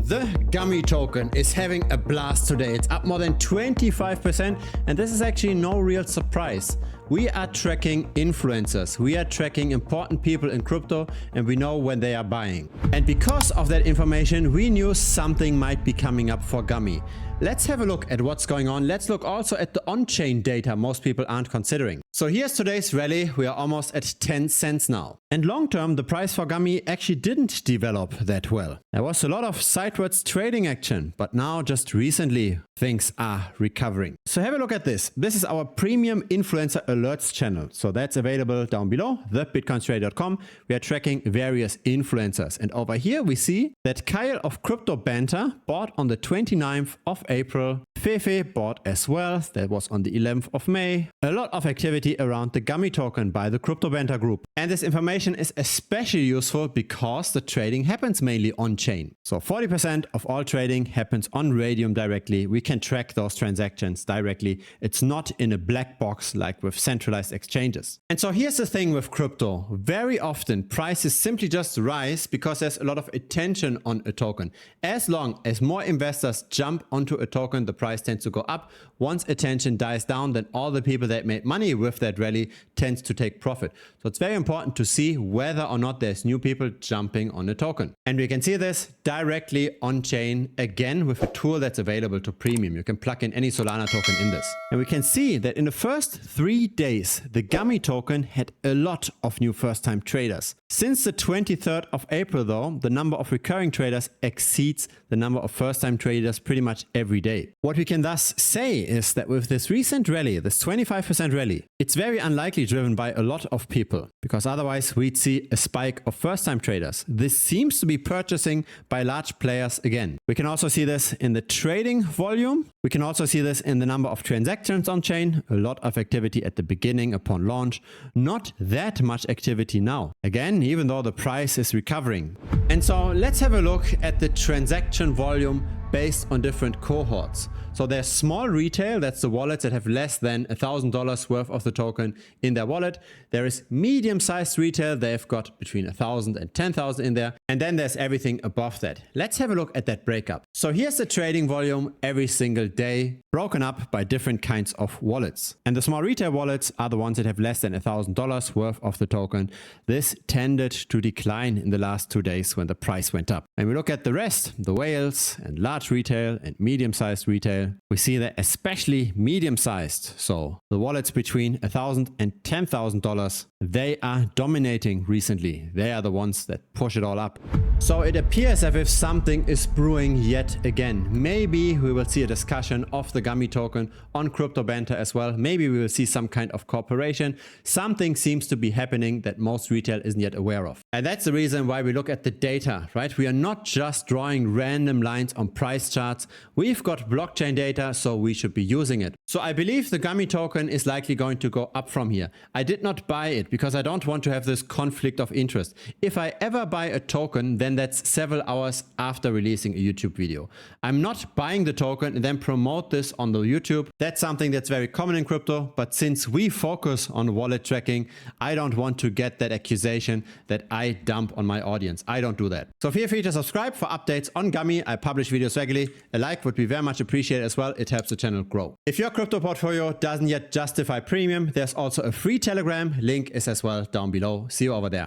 The Gummy token is having a blast today. It's up more than 25%, and this is actually no real surprise. We are tracking influencers, we are tracking important people in crypto, and we know when they are buying. And because of that information, we knew something might be coming up for Gummy. Let's have a look at what's going on. Let's look also at the on-chain data most people aren't considering. So here's today's rally. We are almost at 10 cents now. And long term, the price for Gummy actually didn't develop that well. There was a lot of sideways trading action, but now just recently things are recovering. So have a look at this. This is our premium influencer alerts channel. So that's available down below, thebitcoinstrader.com. We are tracking various influencers. And over here we see that Kyle of Crypto Banter bought on the 29th of April. Fefe bought as well. That was on the 11th of May. A lot of activity around the Gummy token by the Crypto Banter group. And this information is especially useful because the trading happens mainly on chain. So 40% of all trading happens on Radium directly. We can track those transactions directly. It's not in a black box like with centralized exchanges. And so here's the thing with crypto. Very often prices simply just rise because there's a lot of attention on a token. As long as more investors jump onto a token, the price tends to go up. Once attention dies down, then all the people that made money with that rally tends to take profit. So it's very important to see whether or not there's new people jumping on a token. And we can see this directly on chain again with a tool that's available to premium. You can plug in any Solana token in this. And we can see that in the first 3 days, the Gummy token had a lot of new first-time traders. Since the 23rd of April though, the number of recurring traders exceeds the number of first-time traders pretty much every day. What we can thus say is that with this recent rally, this 25% rally, it's very unlikely driven by a lot of people, because otherwise we'd see a spike of first-time traders. This seems to be purchasing by large players again. We can also see this in the trading volume. We can also see this in the number of transactions on chain. A lot of activity at the beginning upon launch. Not that much activity now. Again, even though the price is recovering. And so let's have a look at the transaction volume based on different cohorts. So there's small retail, that's the wallets that have less than $1,000 worth of the token in their wallet. There is medium-sized retail, they've got between 1,000 and 10,000 in there. And then there's everything above that. Let's have a look at that breakup. So here's the trading volume every single day, broken up by different kinds of wallets. And the small retail wallets are the ones that have less than $1,000 worth of the token. This tended to decline in the last 2 days when the price went up. When we look at the rest, the whales and large retail and medium-sized retail, we see that especially medium-sized, so the wallets between $1,000 and $10,000, they are dominating recently. They are the ones that push it all up. So it appears as if something is brewing yet again. Maybe we will see a discussion of the Gummy token on Crypto Banter as well. Maybe we will see some kind of cooperation. Something seems to be happening that most retail isn't yet aware of. And that's the reason why we look at the data, right? We are not just drawing random lines on price charts. We've got blockchain data, so we should be using it. So I believe the Gummy token is likely going to go up from here. I did not buy it because I don't want to have this conflict of interest. If I ever buy a token, then that's several hours after releasing a YouTube video. I'm not buying the token and then promote this on the YouTube. That's something that's very common in crypto, but since we focus on wallet tracking, I don't want to get that accusation that I dump on my audience. I don't do that. So feel free to subscribe for updates on Gummy. I publish videos regularly. A like would be very much appreciated as well. It helps the channel grow. If your crypto portfolio doesn't yet justify premium, there's also a free Telegram. Link is as well down below. See you over there.